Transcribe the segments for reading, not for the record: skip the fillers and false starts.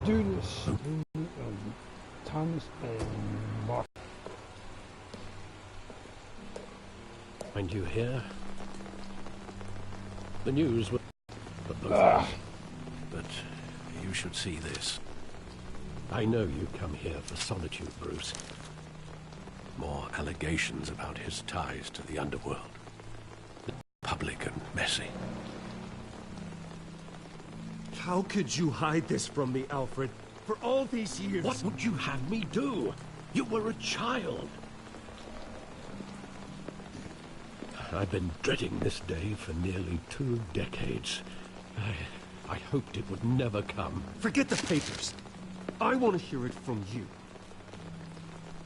due to the shooting of Thomas and Mark. Find you here? The news was for both of us. But you should see this. I know you come here for solitude, Bruce. More allegations about his ties to the underworld. Public and messy. How could you hide this from me, Alfred? For all these years... What would you have me do? You were a child. I've been dreading this day for nearly 2 decades. I hoped it would never come. Forget the papers. I want to hear it from you.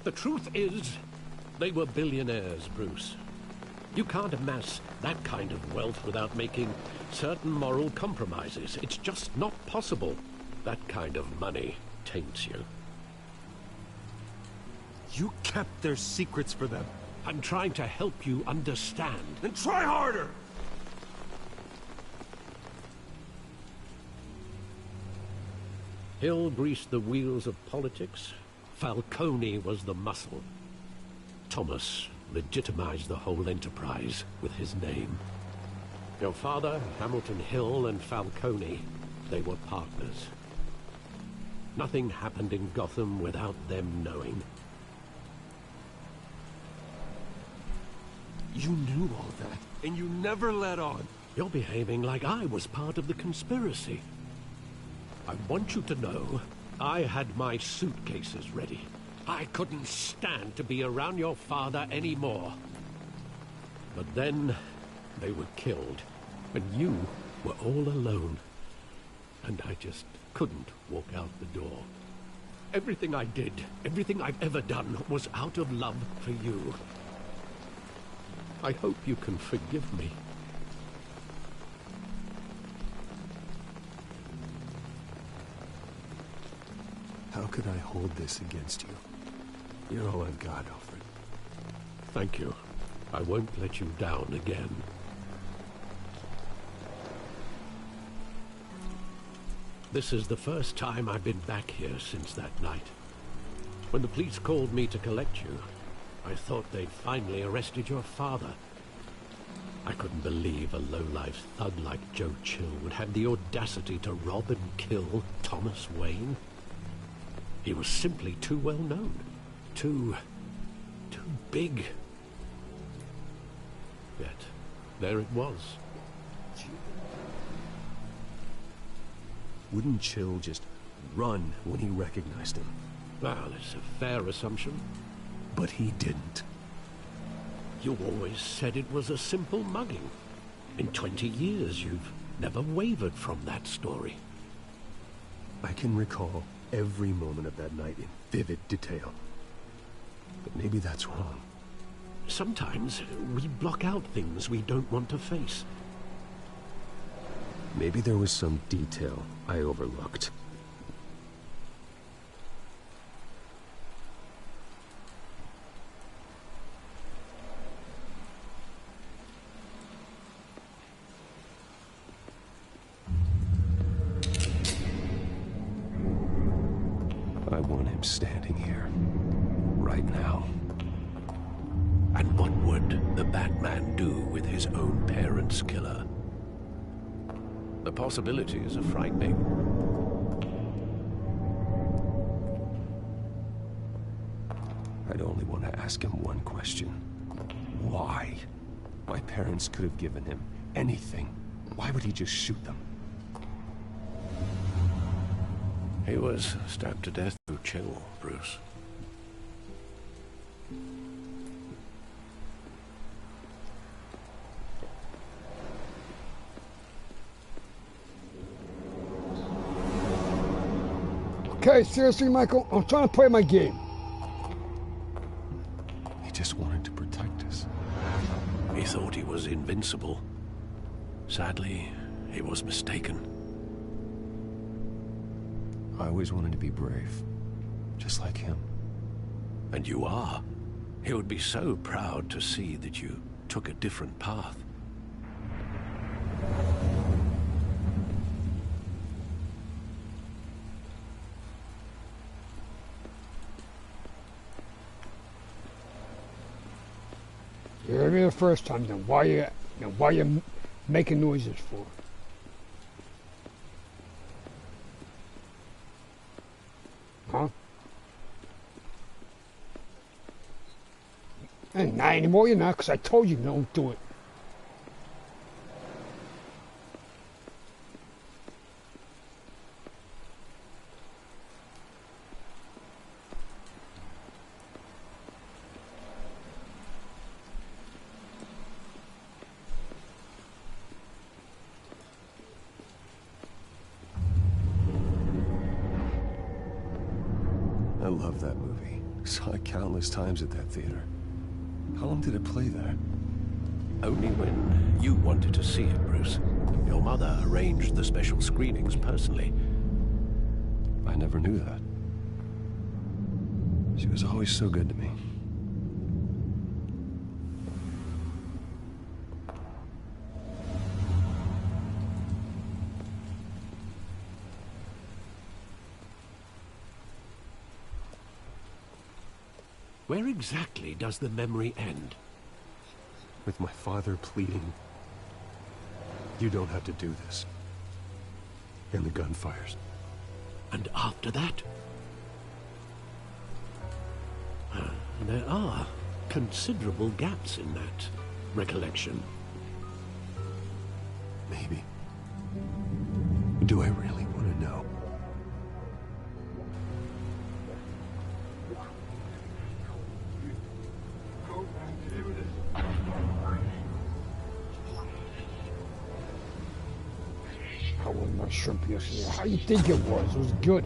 The truth is, they were billionaires, Bruce. You can't amass that kind of wealth without making certain moral compromises. It's just not possible. That kind of money taints you. You kept their secrets for them. I'm trying to help you understand. Then try harder! Hill greased the wheels of politics. Falcone was the muscle. Thomas legitimized the whole enterprise with his name. Your father, Hamilton Hill, and Falcone, they were partners. Nothing happened in Gotham without them knowing. You knew all that, and you never let on. You're behaving like I was part of the conspiracy. I want you to know, I had my suitcases ready. I couldn't stand to be around your father anymore. But then, they were killed, and you were all alone. And I just couldn't walk out the door. Everything I did, everything I've ever done, was out of love for you. I hope you can forgive me. How could I hold this against you? You're all I've got, Alfred. Thank you. I won't let you down again. This is the first time I've been back here since that night. When the police called me to collect you, I thought they'd finally arrested your father. I couldn't believe a low-life thug like Joe Chill would have the audacity to rob and kill Thomas Wayne. He was simply too well known. Too big. Yet, there it was. Wouldn't Chill just run when he recognized him? Well, it's a fair assumption. But he didn't. You always said it was a simple mugging. In 20 years, you've never wavered from that story. I can recall every moment of that night in vivid detail. But maybe that's wrong. Sometimes we block out things we don't want to face. Maybe there was some detail I overlooked. I want him standing here, right now. And what would the Batman do with his own parents' killer? The possibilities are frightening. I'd only want to ask him one question. Why? My parents could have given him anything. Why would he just shoot them? He was stabbed to death through Chill, Bruce. Okay, seriously, Michael, I'm trying to play my game. He just wanted to protect us. He thought he was invincible. Sadly, he was mistaken. I always wanted to be brave, just like him. And you are. He would be so proud to see that you took a different path. You heard me the first time, then why you making noises for? Huh? And not anymore, you're not, because I told you don't do it. I love that movie. Saw it countless times at that theater. How long did it play there? Only when you wanted to see it, Bruce. Your mother arranged the special screenings personally. I never knew that. She was always so good to me. Where exactly does the memory end? With my father pleading, "You don't have to do this." And the gunfires. And after that? There are considerable gaps in that recollection. Maybe. Do I really want to know? How was my shrimp yesterday? How do you think it was? It was good.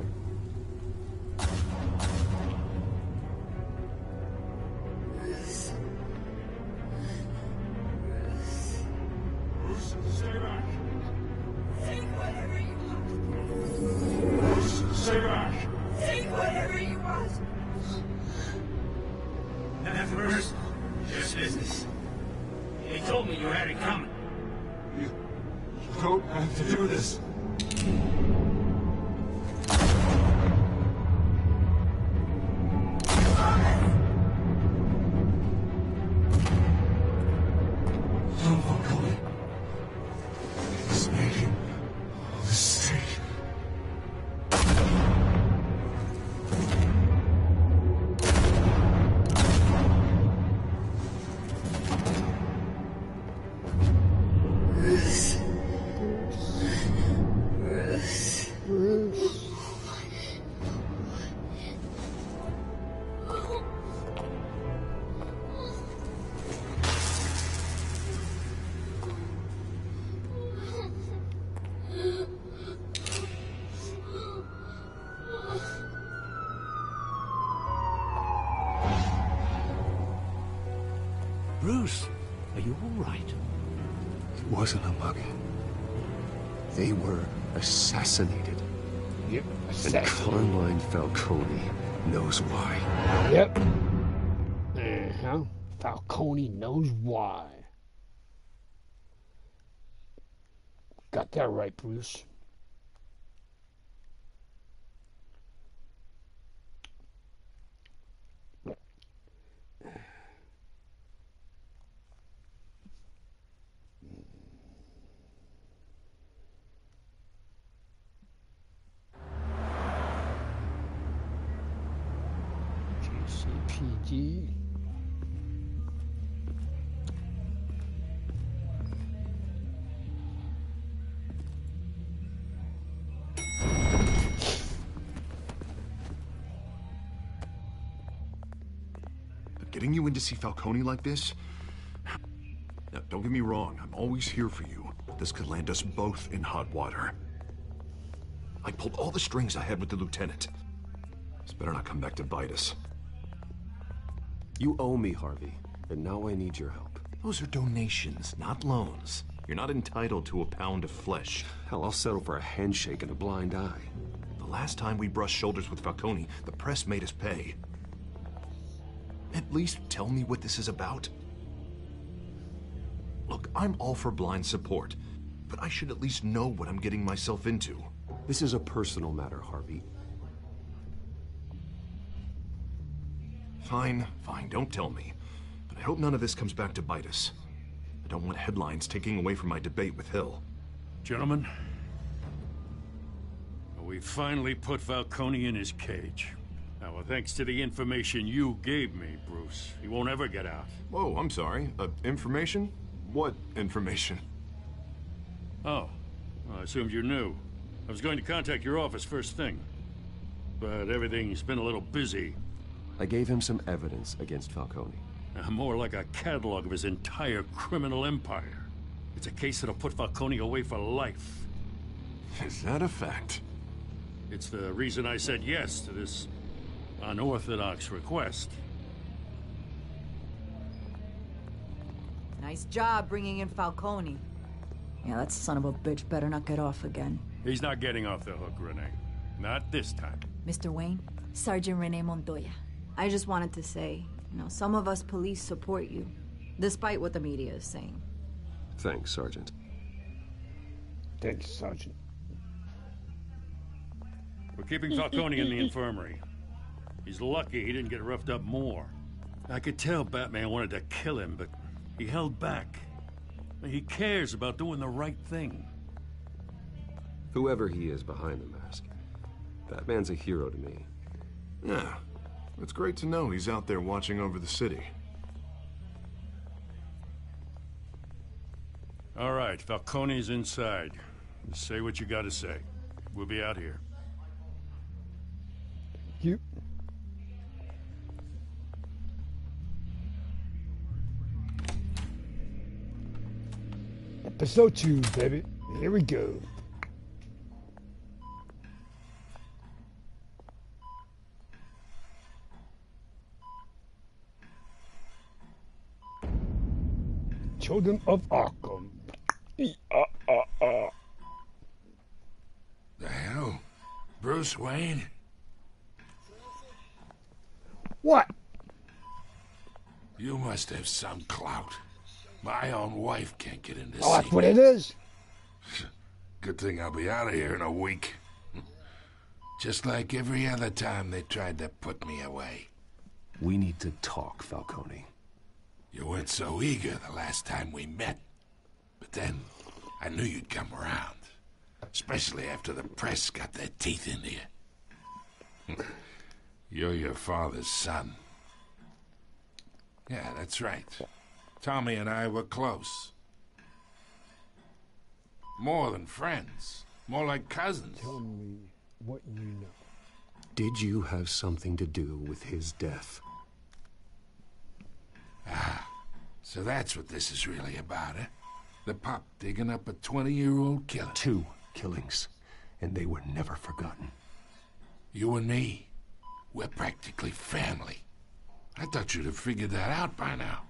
Bruce, are you all right? It wasn't a mugging. They were assassinated. Yep. And Carmine Falcone knows why. Yep. Uh-huh. Falcone knows why. Got that right, Bruce. GCPD. Getting you in to see Falcone like this? Now, don't get me wrong, I'm always here for you. This could land us both in hot water. I pulled all the strings I had with the lieutenant. This better not come back to bite us. You owe me, Harvey, and now I need your help. Those are donations, not loans. You're not entitled to a pound of flesh. Hell, I'll settle for a handshake and a blind eye. The last time we brushed shoulders with Falcone, the press made us pay. At least tell me what this is about. Look, I'm all for blind support, but I should at least know what I'm getting myself into. This is a personal matter, Harvey. Fine, don't tell me. But I hope none of this comes back to bite us. I don't want headlines taking away from my debate with Hill. Gentlemen, we finally put Falcone in his cage. Now, thanks to the information you gave me, Bruce, he won't ever get out. Whoa, I'm sorry. Information? What information? Oh, well, I assumed you knew. I was going to contact your office first thing, but everything's been a little busy. I gave him some evidence against Falcone. More like a catalog of his entire criminal empire. It's a case that'll put Falcone away for life. Is that a fact? It's the reason I said yes to this unorthodox request. Nice job bringing in Falcone. Yeah, that son of a bitch better not get off again. He's not getting off the hook, Renee. Not this time. Mr. Wayne, Sergeant Renee Montoya. I just wanted to say, some of us police support you, despite what the media is saying. Thanks, Sergeant. Thanks, Sergeant. We're keeping Falcone in the infirmary. He's lucky he didn't get roughed up more. I could tell Batman wanted to kill him, but he held back. He cares about doing the right thing. Whoever he is behind the mask, Batman's a hero to me. Yeah, it's great to know he's out there watching over the city. All right, Falcone's inside. Say what you gotta say. We'll be out here. You. Episode 2, baby. Here we go. Children of Arkham. The hell? Bruce Wayne? What? You must have some clout. My own wife can't get in to Oh, see that's what me. it is? Good thing I'll be out of here in a week. Just like every other time they tried to put me away. We need to talk, Falcone. You weren't so eager the last time we met. But then, I knew you'd come around. Especially after the press got their teeth into you. You're your father's son. Yeah, that's right. Tommy and I were close. More than friends. More like cousins. Tell me what you know. Did you have something to do with his death? Ah, so that's what this is really about, eh? The pup digging up a 20-year-old killer. 2 killings, and they were never forgotten. You and me, we're practically family. I thought you'd have figured that out by now.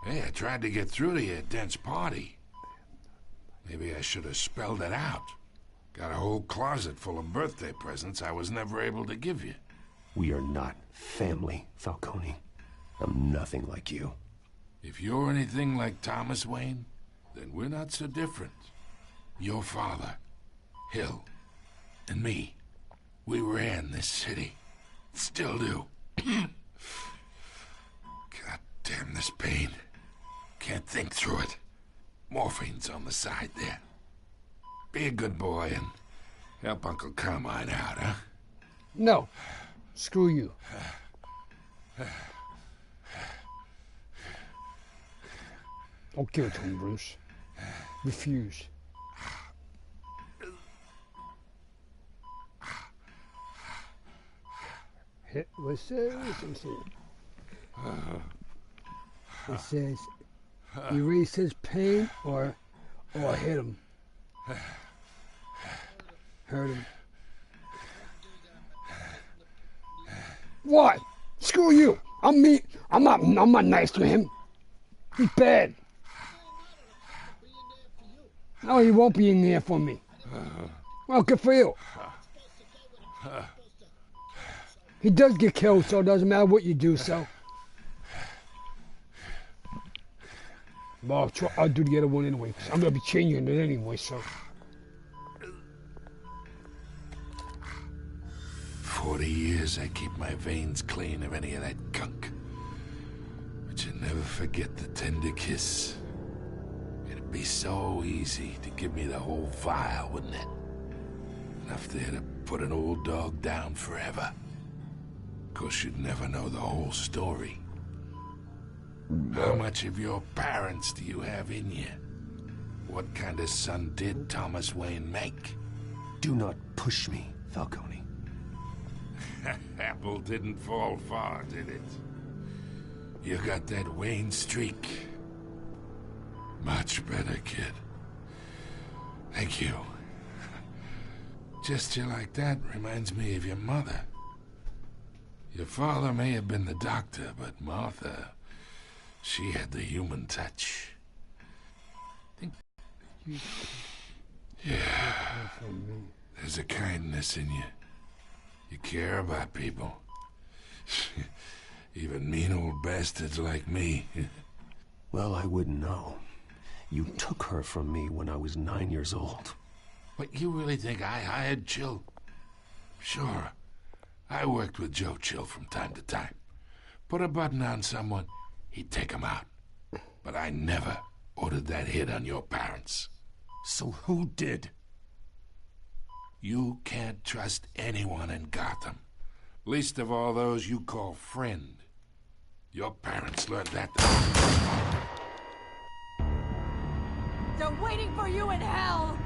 Hey, I tried to get through to you at Dent's party. Maybe I should have spelled it out. Got a whole closet full of birthday presents I was never able to give you. We are not family, Falcone. I'm nothing like you. If you're anything like Thomas Wayne, then we're not so different. Your father, Hill, and me, we ran this city. Still do. God damn this pain. Can't think through it. Morphine's on the side there. Be a good boy and help Uncle Carmine out, huh? No. Screw you. Don't give it to him, Bruce. Refuse. Hit, what's this? It says, erase his pain or hit him. Hurt him. What? Screw you. I'm me. I'm not nice to him. He's bad. No, he won't be in there for me. Well, good for you. He does get killed, so it doesn't matter what you do, so. Well, I'll do the other one anyway, because I'm going to be changing it anyway, so. 40 years I keep my veins clean of any of that gunk. But But you never forget the tender kiss. It'd be so easy to give me the whole file, wouldn't it? Enough there to put an old dog down forever. Of course, you'd never know the whole story. How much of your parents do you have in you? What kind of son did Thomas Wayne make? Do not push me, Falcone. Apple didn't fall far, did it? You got that Wayne streak. Much better, kid. Thank you. Gesture like that reminds me of your mother. Your father may have been the doctor, but Martha, she had the human touch. Yeah. There's a kindness in you. You care about people. Even mean old bastards like me. Well, I wouldn't know. You took her from me when I was 9 years old. What, you really think I hired Chill? Sure. I worked with Joe Chill from time to time. Put a button on someone, he'd take him out. But I never ordered that hit on your parents. So who did? You can't trust anyone in Gotham. Least of all those you call friend. Your parents learned that. They're waiting for you in hell!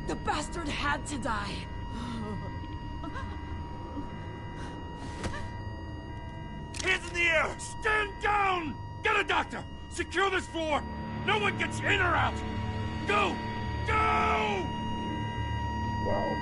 The bastard had to die. Hands in the air! Stand down! Get a doctor! Secure this floor! No one gets in or out! Go! Go! Wow.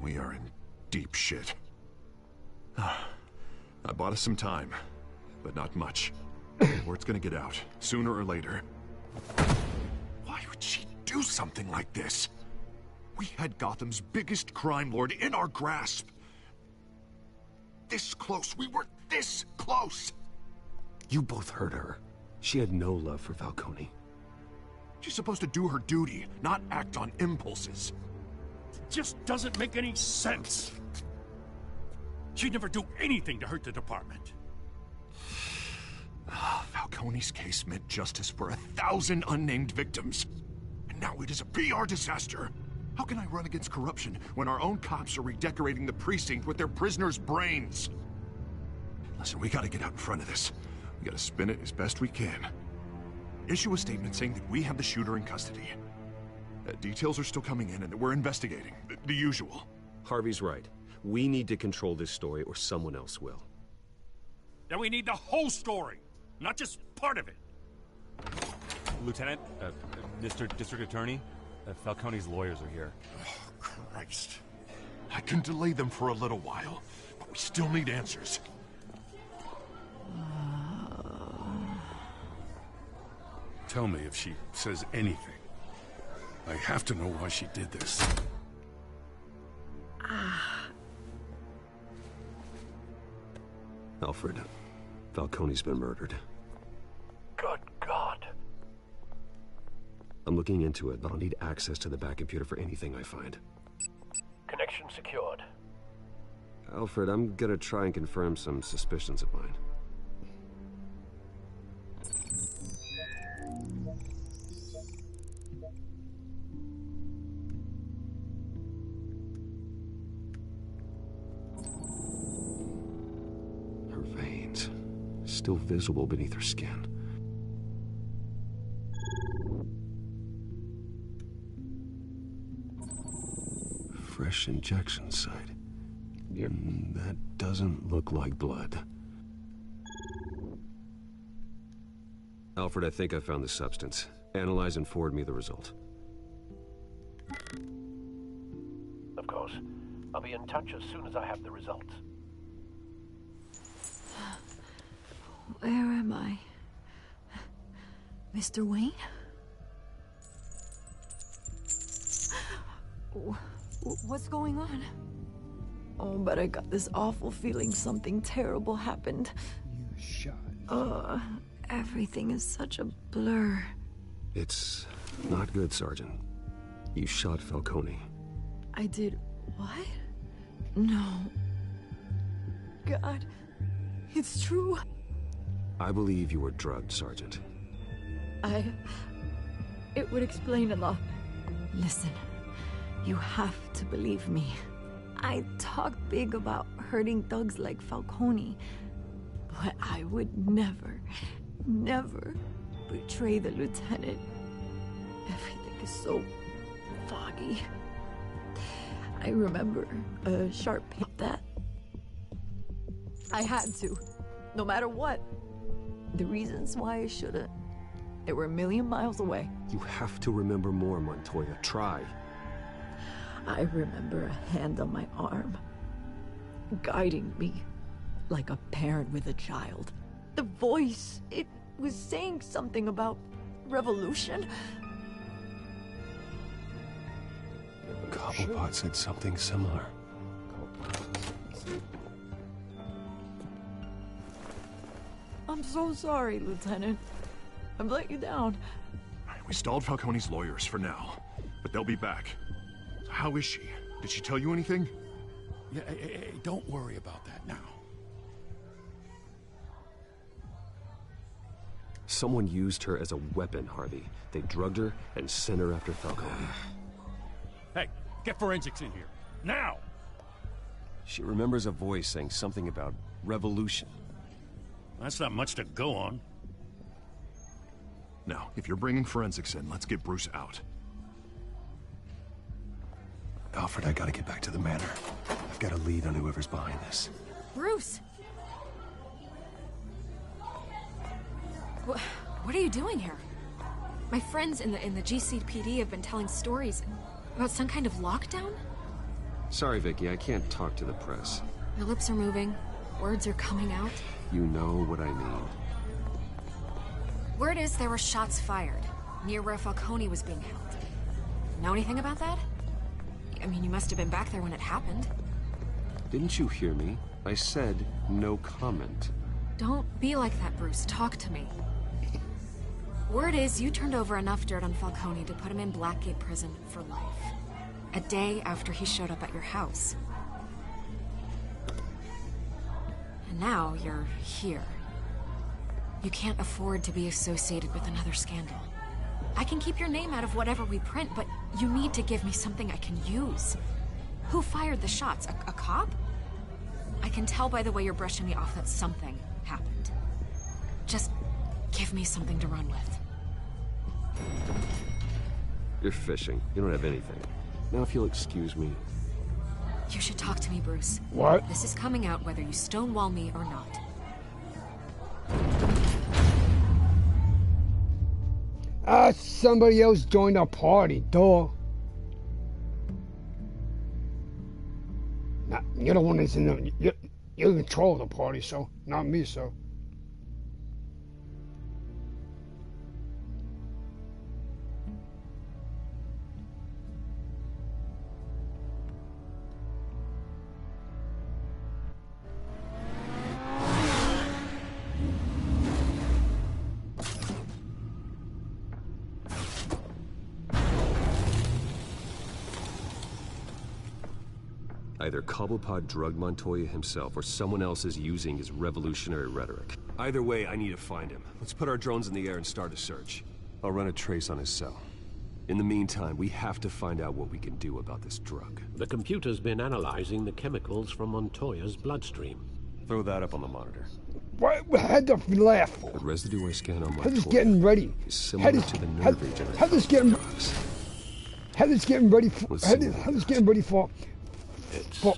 We are in deep shit. I bought us some time, but not much. Word's gonna get out, sooner or later. Why would she do something like this? We had Gotham's biggest crime lord in our grasp. This close, we were this close! You both hurt her. She had no love for Falcone. She's supposed to do her duty, not act on impulses. Just doesn't make any sense. She'd never do anything to hurt the department. Falcone's case meant justice for 1,000 unnamed victims. And now it is a PR disaster. How can I run against corruption when our own cops are redecorating the precinct with their prisoners' brains? Listen, we gotta get out in front of this. We gotta spin it as best we can. Issue a statement saying that we have the shooter in custody. Details are still coming in and that we're investigating. The usual. Harvey's right. We need to control this story or someone else will. Then we need the whole story, not just part of it. Lieutenant, Mr. District Attorney, Falcone's lawyers are here. Oh, Christ. I can delay them for a little while, but we still need answers. Tell me if she says anything. I have to know why she did this. Alfred, Falcone's been murdered. Good God. I'm looking into it, but I'll need access to the back computer for anything I find. Connection secured. Alfred, I'm gonna try and confirm some suspicions of mine. Her veins, still visible beneath her skin. Fresh injection site. Yep. That doesn't look like blood. Alfred, I think I found the substance. Analyze and forward me the result. Of course. I'll be in touch as soon as I have the results. Where am I? Mr. Wayne? What's going on? Oh, but I got this awful feeling something terrible happened. You shot. Everything is such a blur. It's not good, Sergeant. You shot Falcone. I did what? No. God, it's true. I believe you were drugged, Sergeant. It would explain a lot. Listen, you have to believe me. I talk big about hurting thugs like Falcone, but I would never betray the lieutenant. Everything is so foggy. I remember a sharp pain that I had to, no matter what. The reasons why I shouldn't, they were a million miles away. You have to remember more, Montoya. Try. I remember a hand on my arm, guiding me like a parent with a child. The voice, it was saying something about revolution. Cobblepot said something similar. I'm so sorry, Lieutenant. I've let you down. We stalled Falcone's lawyers for now, but they'll be back. How is she? Did she tell you anything? Yeah, hey, don't worry about that now. Someone used her as a weapon, Harvey. They drugged her and sent her after Falcone. Hey, get forensics in here. Now! She remembers a voice saying something about revolution. That's not much to go on. Now, if you're bringing forensics in, let's get Bruce out. Alfred, I gotta get back to the manor. I've got a lead on whoever's behind this. Bruce! What are you doing here? My friends in the GCPD have been telling stories about some kind of lockdown? Sorry, Vicky, I can't talk to the press. Your lips are moving. Words are coming out. You know what I mean. Word is there were shots fired near where Falcone was being held. Know anything about that? I mean, you must have been back there when it happened. Didn't you hear me? I said no comment. Don't be like that, Bruce. Talk to me. Word is you turned over enough dirt on Falcone to put him in Blackgate Prison for life. A day after he showed up at your house. And now you're here. You can't afford to be associated with another scandal. I can keep your name out of whatever we print, but you need to give me something I can use. Who fired the shots? A cop? I can tell by the way you're brushing me off that something happened. Just give me something to run with. You're fishing. You don't have anything. Now if you'll excuse me. You should talk to me, Bruce. What? This is coming out whether you stonewall me or not. Somebody else joined our party, duh. Nah, you're the one that's in the... You're in control of the party, so... Not me, so... Either Cobblepot drugged Montoya himself, or someone else is using his revolutionary rhetoric. Either way, I need to find him. Let's put our drones in the air and start a search. I'll run a trace on his cell. In the meantime, we have to find out what we can do about this drug. The computer's been analyzing the chemicals from Montoya's bloodstream. Throw that up on the monitor. What? Head to laugh. The residue I scan on Heather's Montoya getting ready. is similar to the nerve agent. Heather's getting ready for... Let's see what we Heather's got. getting ready for a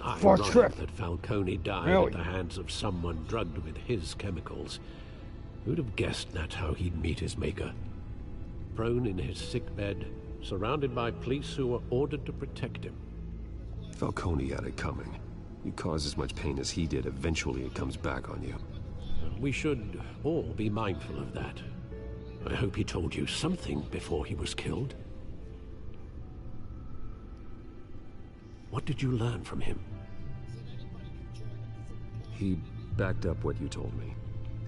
Ironic trip. that Falcone died Really? at the hands of someone drugged with his chemicals. Who'd have guessed that's how he'd meet his maker? Prone in his sickbed, surrounded by police who were ordered to protect him. Falcone had it coming. You cause as much pain as he did, eventually it comes back on you. We should all be mindful of that. I hope he told you something before he was killed. What did you learn from him? He backed up what you told me.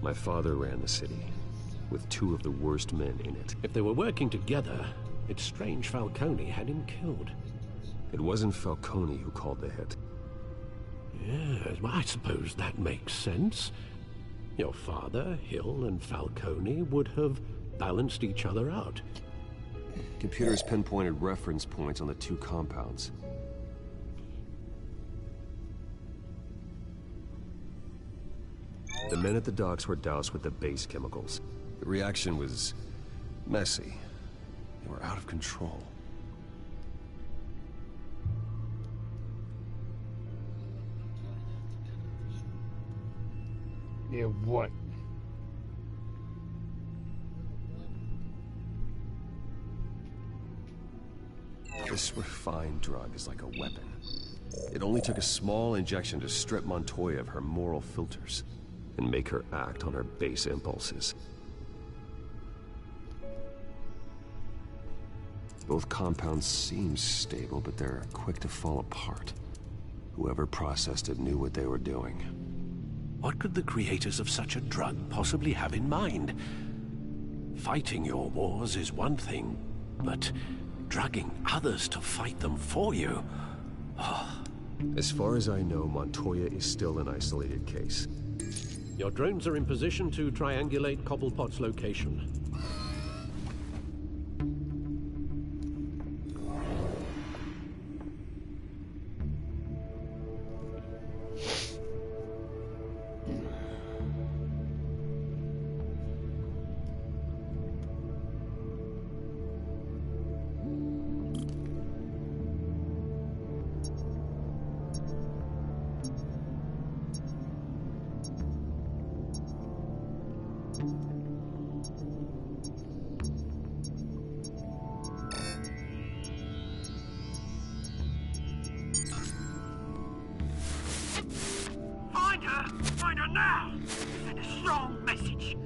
My father ran the city, with 2 of the worst men in it. If they were working together, it's strange Falcone had him killed. It wasn't Falcone who called the hit. Yes, well, I suppose that makes sense. Your father, Hill, and Falcone would have balanced each other out. Computers pinpointed reference points on the 2 compounds. The men at the docks were doused with the base chemicals. The reaction was messy. They were out of control. Yeah, what? This refined drug is like a weapon. It only took a small injection to strip Montoya of her moral filters and make her act on her base impulses. Both compounds seem stable, but they're quick to fall apart. Whoever processed it knew what they were doing. What could the creators of such a drug possibly have in mind? Fighting your wars is one thing, but drugging others to fight them for you? Oh. As far as I know, Montoya is still an isolated case. Your drones are in position to triangulate Cobblepot's location. Find her now! Send a strong message.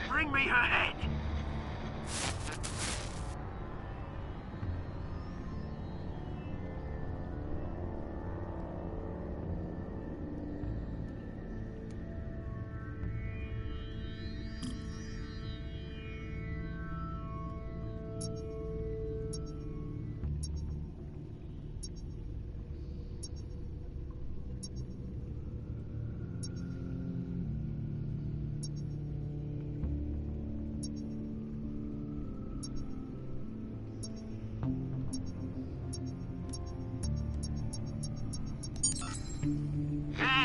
Bring me her head!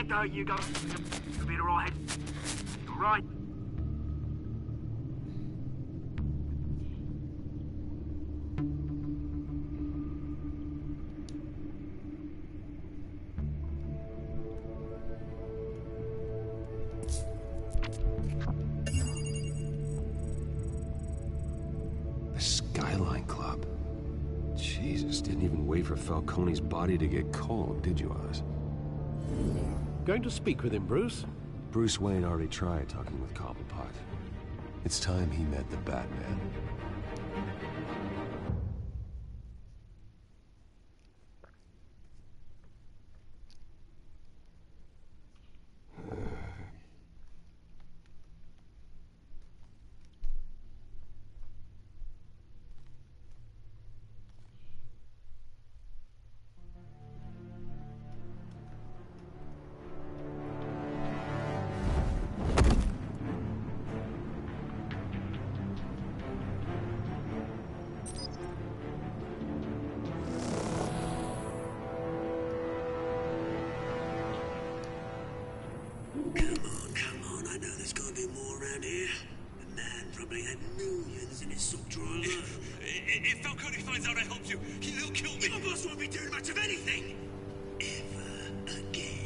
There go, you go. You'll be all right. All right. The Skyline Club. Jesus, didn't even wait for Falcone's body to get cold, did you, Oz? Going to speak with him, Bruce? Bruce Wayne already tried talking with Cobblepot. It's time he met the Batman. may have millions in his sock drawer alone. If Falcone finds out I helped you, he'll kill me. Your boss won't be doing much of anything. Ever again.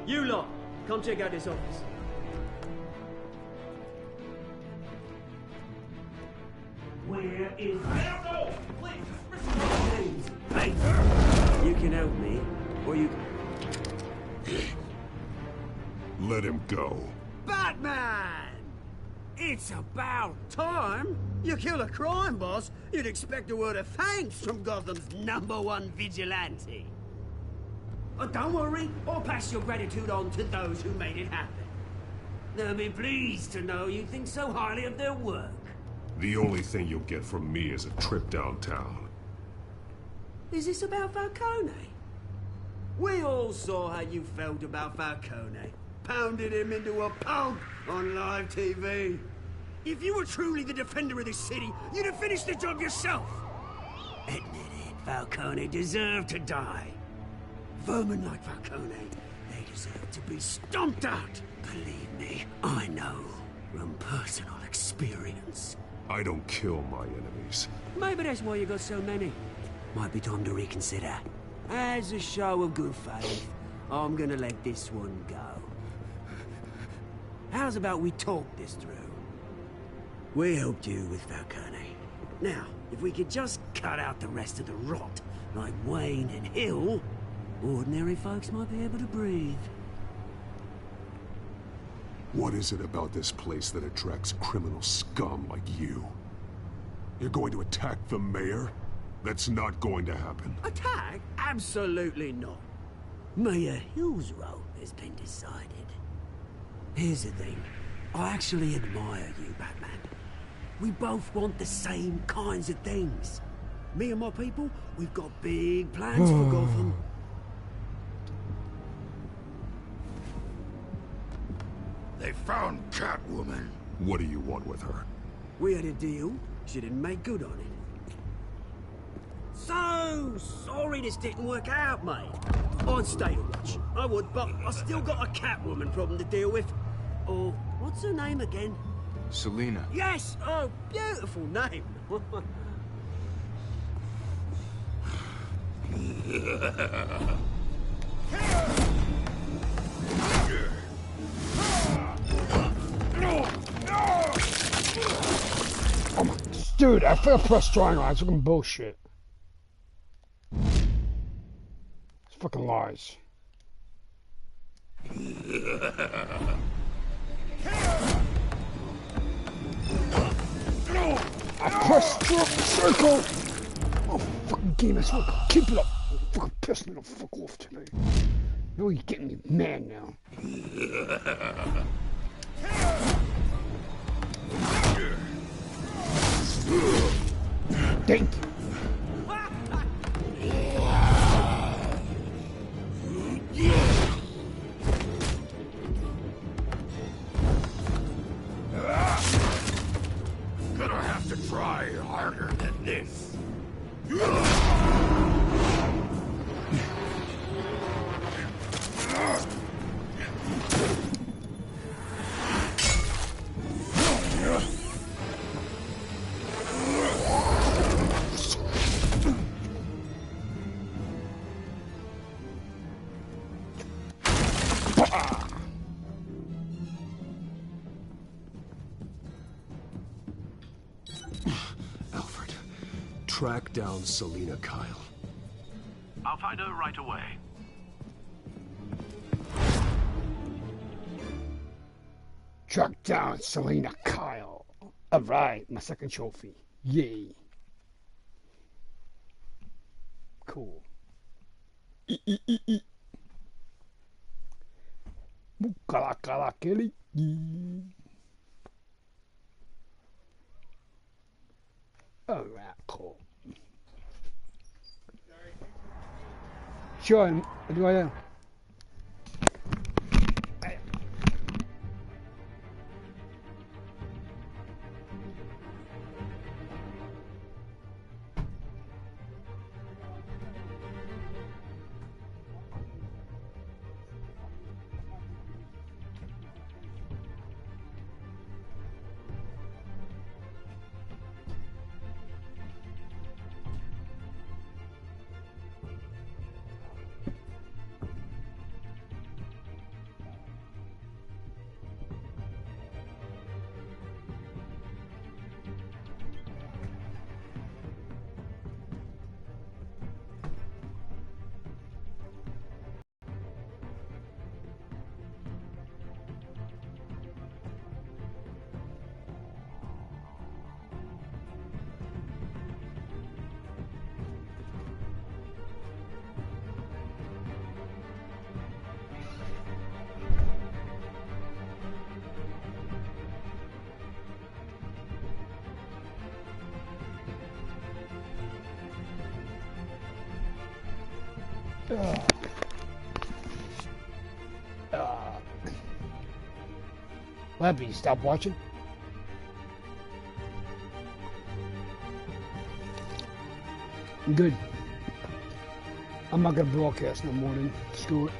You lot, come check out this office. Where is No! Please, Painter! You can help me, or you can... Let him go. Batman! It's about time! You kill a crime boss, you'd expect a word of thanks from Gotham's #1 vigilante. Oh, don't worry, I'll pass your gratitude on to those who made it happen. They'll be pleased to know you think so highly of their work. The only thing you'll get from me is a trip downtown. Is this about Falcone? We all saw how you felt about Falcone. Pounded him into a pulp on live TV. If you were truly the defender of this city, you'd have finished the job yourself. Admit it, Falcone deserved to die. Vermin like Falcone, they deserve to be stomped out. Believe me, I know from personal experience. I don't kill my enemies. Maybe that's why you got so many. Might be time to reconsider. As a show of good faith, I'm gonna let this one go. How's about we talk this through? We helped you with Falcone. Now, if we could just cut out the rest of the rot, like Wayne and Hill, ordinary folks might be able to breathe. What is it about this place that attracts criminal scum like you? You're going to attack the mayor? That's not going to happen. Attack? Absolutely not. Mayor Hill's role has been decided. Here's the thing. I actually admire you, Batman. We both want the same kinds of things. Me and my people, we've got big plans for Gotham. They found Catwoman. What do you want with her? We had a deal. She didn't make good on it. So sorry this didn't work out, mate. I'd stay to watch. I would, but I still got a Catwoman problem to deal with. Oh, what's her name again? Selina. Yes! Oh, beautiful name. Oh my, dude, I feel press triangle. That's fucking bullshit. It's fucking lies. I pressed circle. Oh, fucking game is fucking keep it up. I'm fucking pissing the fuck off today. Really getting me mad now. Thank you. Gonna have to try harder than this. Alfred, track down Selina Kyle. I'll find her right away. Track down Selina Kyle. Alright, my second trophy. Yay. Cool. Bukalakalakeliki. Alright, cool. Sure, what do I do? What happened? You stopped watching? Good. I'm not gonna broadcast no more then. Screw it.